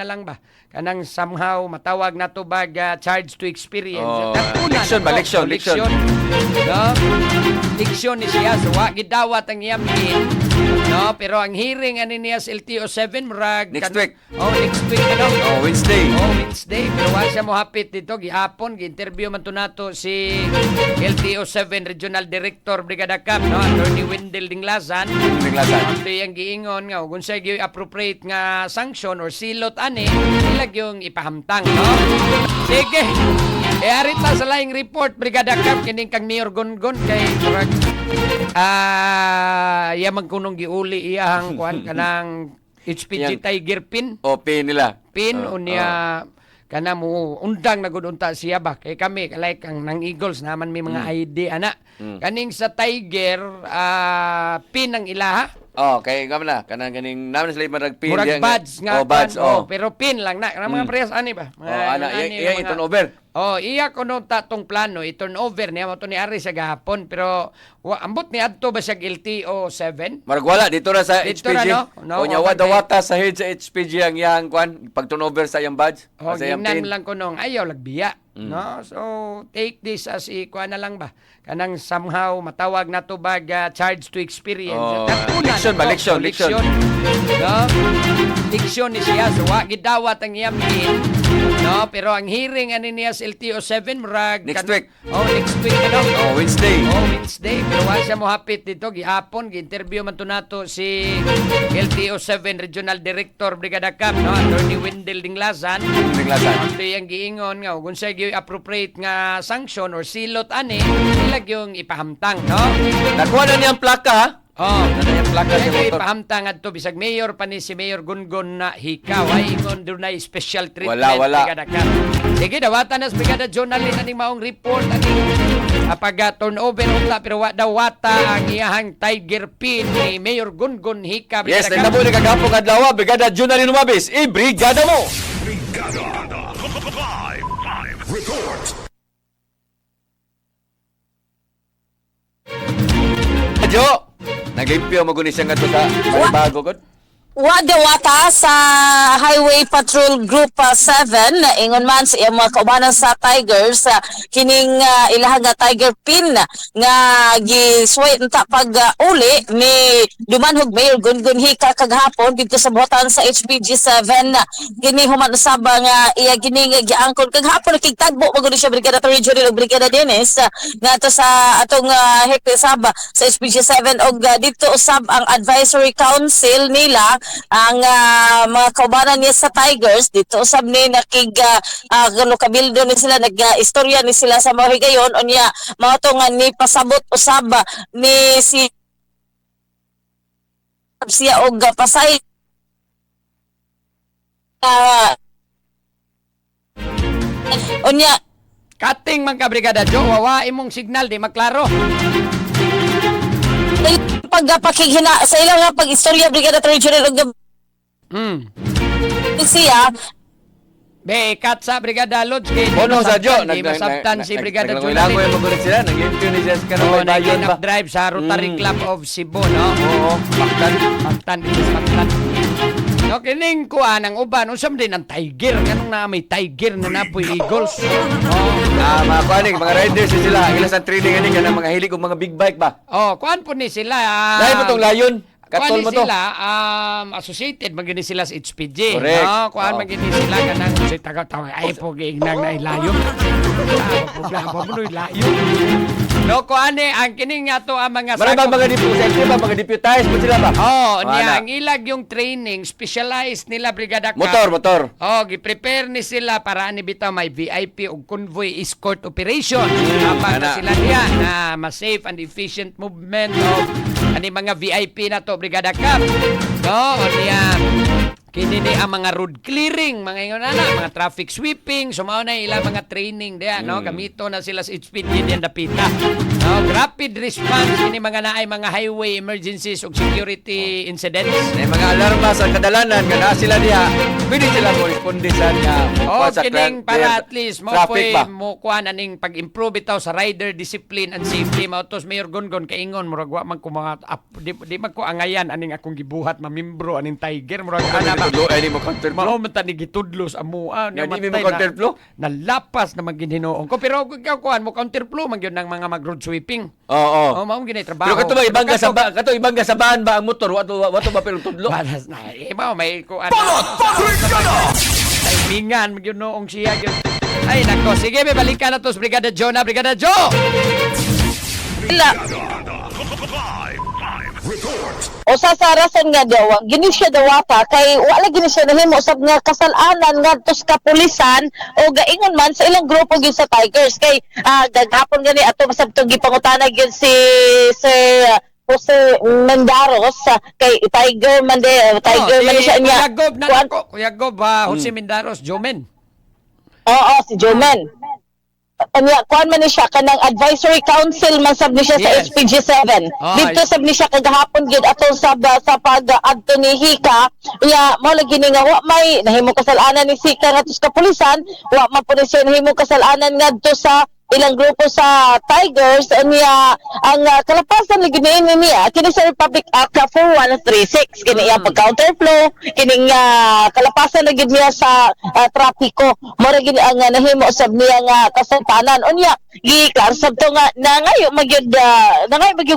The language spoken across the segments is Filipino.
na lang ba kanang somehow matawag na to bag charge to experience. Leksyon ba? Leksyon. No? Leksyon ni siya. So, gidawat ang iyang pin. No? Pero ang hearing ani niya sa LTO7 murag Next week. Next week ano? Wednesday. Wednesday. Pero wa siya mo hapit dito gihapon gi-interview man to nato si LTO7 Regional Director Brigada Cap, no? Attorney Wendell Dinglasan. Ito yung giingon nga kung siya appropriate nga sanction or silot ani ilag yung ipahamtang, no? Sige. Arita sa laing report Brigada Cap kining kang Mayor Gongon kay murag iya magkunong giuli iyang kuan kanang HPG Tiger pin. Pin nila. Pin unya kana mo undang na gud unta siya ba kay kami like ang nang Eagles naman may mga ID ana. Kaning sa Tiger pin ang ilaha. Kay gamna kanang kaning naman sila maragpin murag badge nga badge pero pin lang na mga press ani ba. Iya turnover. Iya kuno tatong plano i-turnover niya mo to ni Ari sa gahapon pero ambot ni adto ba siya LTO7? Marag wala dito ra sa Dito HPG. ra, no? Nya wata sa head sa HPG ang yang kwan pag turnover sa yang badge. Sa yang pin. Gingnan lang kunong ayaw lagbiya. No? So take this as kuan na lang ba kanang somehow matawag na to bag charge to experience. Leksyon ba? Leksyon. No? Leksyon ni siya. So gidawat ang iyang pin. No, pero ang hearing ani niya sa LTO7 murag Next week. Next week ano? Wednesday. Wednesday. Pero wa siya mo hapit dito gihapon gi-interview man to nato si LTO7 Regional Director Brigada Cap, no? Attorney Wendell Dinglasan. Ito yung giingon nga kung siya appropriate nga sanction or silot ani ilag yung ipahamtang, no? Nakuha na niyang plaka ha? Yung plaka sa motor. Ipahamtang adto bisag mayor pa ni si Mayor Gungon na hikaw ay ingon dunay special treatment. Wala. Sige dawatan nas Brigada Journalin aning maong report aning turnover unta pero daw wata ang iyahang Tiger pin ni Mayor Gungon hika. Yes, nagtabo ni kagapong adlaw Brigada Journalin Umabis. Brigada mo. Brigada Live Report. Jo, naglimpyo mo guni siya nga to sa bago gud. Wadawata sa Highway Patrol Group 7 ingon man sa iyang mga kaubanan sa Tigers kining ilahang nga Tiger pin nga gisway unta pag uli ni dumanhog Mayor Gungun hika kaghapon dito sa buhatan sa HPG 7 kini human usab nga iya kini giangkon kaghapon nakigtagbo magud siya Brigada Regional ug Brigada Dennis nga to sa atong hepe sab sa HPG 7 og dito usab ang advisory council nila ang mga kaubanan niya sa Tigers dito usab ni nakig kabildo ni sila nag-istorya ni sila sa mga higayon unya mga to nga ni pasabot usab ni siya og pasay unya Kating man ka Brigada Jo, wawa imong signal di maklaro. pagpakighina sa ilang nga pag-istorya Brigada Regional og siya Kat sa Brigada Lodge kay Bono sa Jo, masabtan si Brigada Jo. Naglangoy mo gud sila, naglimpyo ni Jess kanang bayon ba. Drive sa Rotary Club of Cebu, no? Paktan. No, kining kuan ang uban usam din ang Tiger kanang na may Tiger na napoy Eagles. Mga kuaning, mga riders sila, ilas ang training ani kanang mga hilig og mga big bike ba. Kuan po ni sila. Dahil mo tong layon. Katol mo to. Sila associated magini sila sa HPG. Correct. No, kuan magini sila kanang si taga-tawa ay po giignang na ilayo. Problema mo no ilayo. No, kuan ang kining nga to ang mga Marabang mga deputy ba, mga deputize mo sila ba? Niya ang ilag yung training specialized nila Brigada Cap. Motor. Gi-prepare ni sila para ani bitaw may VIP ug convoy escort operation. Para sila diya na mas safe and efficient movement of ani mga VIP na to Brigada Cap. No, niya kini ni ang mga road clearing, mga ingon na mga traffic sweeping, sumao na ilang mga training diya, no? Gamito na sila sa HPG diyan dapita. No, rapid response kini mga naay mga highway emergencies ug security incidents. May mga alarma sa kadalanan kana sila diha. Pwede sila mo respondisan nga Oh, sa kining para at least mo traffic ba? mo kuan aning pag-improve bitaw sa rider discipline and safety mautos Mayor Gongon kaingon murag wa man ko mga di man ko angayan aning akong gibuhat mamimbro aning Tiger murag ana ba Tudlo ay mo counter mao man ta ni gitudlos amua Nga, di mo counterflow? nalapas na magginhinoon ko pero ikaw kuan mo counterflow man gyud ng mga mag road sweeping. Oo. Oh, mao ginay trabaho. Pero kato ba ibangga sa ban ba ang motor wato ba pero tudlo? Balas na. Mao may kuan. Timingan magyud noong siya gyud. Ay nako, sige may balikan na to sa Brigada Jonah, Brigada Joe. O sa rason nga daw, gini siya dawata kay wala gini siya nahimo usab nga kasalanan ngadto sa kapulisan o gaingon man sa ilang grupo gyud sa Tigers kay gagapon gani ato masabtong gipangutana gyud si Jose Mendaros kay Tiger man siya niya. Kuya Gob, Jose Mendaros, Jomen. Oo, si Jomen. Kuan man ni siya kanang advisory council man sab ni siya sa Yes. SPG7. Dito sab ni siya kagahapon gid atong sa pag-adto ni Hika. Mao lagi ni nga wa may nahimo kasalanan ni Hika ngadto sa kapulisan, wa man pud siya nahimo kasalanan ngadto sa ilang grupo sa Tigers niya ang kalapasan lagi niya kini sa Republic Act 4136 kini pag counterflow kini kalapasan lagi niya sa trapiko mo ra gid ang nahimo sab niya nga kasalanan unya gi-clar sab to nga nangayo magyud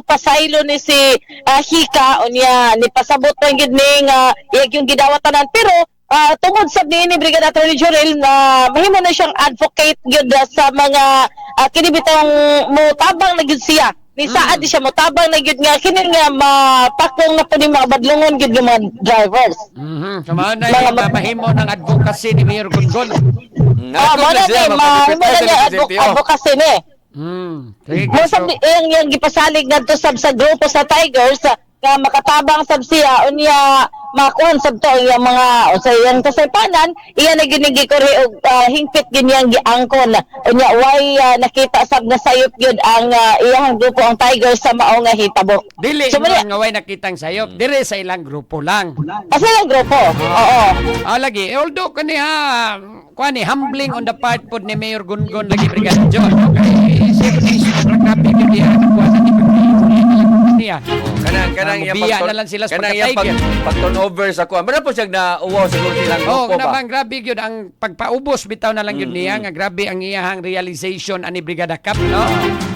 pasaylo ni si Hika unya ni pasabot man gid ni nga yung gidawatanan pero tungod sa ni Brigada Attorney Jorel na mahimo na siyang advocate gyud sa mga kinibitang motabang na gyud siya ni saad di siya motabang na gyud nga kini nga mapakong na pud mga badlongon gyud ng mga drivers. Sama na mahimo ng advocacy ni Mayor Gongon. Mo na ni mahimo na advocacy ni. Mo sab yung gipasalig ngadto sab sa grupo sa Tigers nga makatabang sab siya unya makuan sab to yung mga sa iyang kasaypanan iya na ginigi ko og hingpit ginyang giangkon unya way nakita sab na sayop gyud ang iyang grupo ang Tigers sa mao nga hitabo. Dili nga way nakitang sayop dire sa ilang grupo lang. Sa ilang grupo. Oo. Lagi although kani kuan ni humbling on the part pod ni Mayor Gongon lagi Brigada John. Okay, safety grabe gyud niya kuan niya. Kanang biya na lang sila sa pagka-Tiger. Pag-turnover sa kuan. Mara po siya na uwaw siguro silang grupo ba? Namang grabe gyud ang pagpaubos bitaw na lang gyud niya nga grabe ang iyahang realization ani Brigada Cup, no?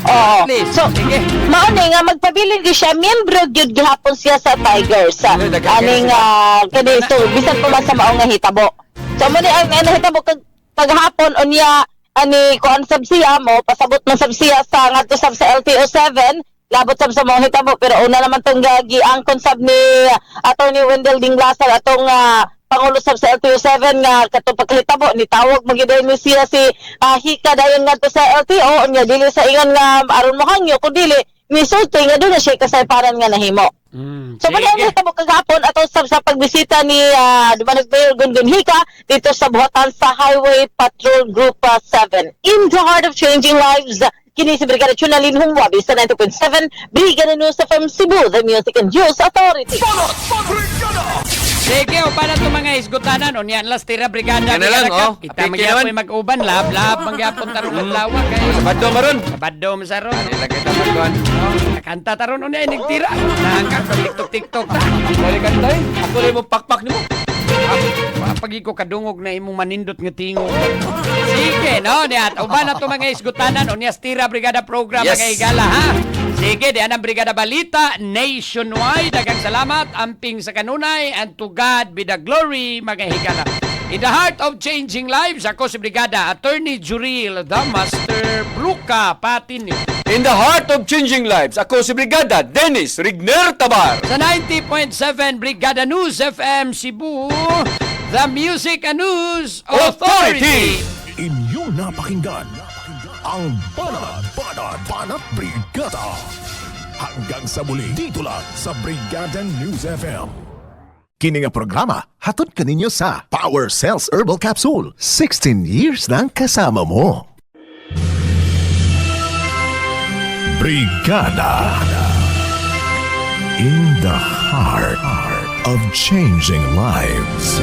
Oo. Please, So, sige. mao ni nga magpabilin gyud siya miyembro gyud gihapon siya sa Tigers. Aning kani so bisan pa man sa mao nga hitabo. So mo ni ang nahitabo paghapon unya ani kuan sab siya mo pasabot man sab siya sa ngadto sab sa LTO7 labot sab sa mga hitabo pero una naman tong giangkon sab ni Attorney Wendell Dinglasal atong pangulo sab sa LTO7 nga katong pagkahitabo ni tawag magid ni siya si Hika dayon ngadto sa LTO unya dili sa ingon nga aron mo hangyo kun dili ni sulti nga doon na siya kasayparan nga nahimo. So mali ang hitabo kagapon atong sa pagbisita ni Dumanog Mayor Gongon Hika dito sa buhatan sa Highway Patrol Group 7 in the heart of changing lives. Kini si Brigada Chunalin Humwabi sa 90.7 Brigada News FM Cebu, the Music and News Authority. Sige, o para ito mga isgutanan, o niyan las tira Brigada. Yan na lang, oh. Kita magyapoy mag-uban, lab, mangyapon tarong at lawak. Sabado maron. Sabado masaron. Nila kita magkuhan. Nakanta taron, o niya, nagtira. Nakangkat, tiktok-tiktok ta. Balik ka tayo. Ako rin mo pakpak ni mo. Pagi ko kadungog na imong manindot nga tingog. Sige, no, niya. Uban na ito mga isgutanan, o niya, tira Brigada Program, Yes. mga igala, ha? Sige, diyan ang Brigada Balita nationwide. Daghang salamat, amping sa kanunay, and to God be the glory, mga higala. In the heart of changing lives, ako si Brigada Attorney Juril, the Master Bruca Patin. In the heart of changing lives, ako si Brigada Dennis Rigner Tabar. Sa 90.7 Brigada News FM Cebu, the Music and News Authority. Inyong napakinggan ang Banat Brigada. Hanggang sa muli, dito lang sa Brigada News FM. Kini nga programa, hatod kaninyo sa Power Cells Herbal Capsule. 16 years nang kasama mo. Brigada. In the heart of changing lives.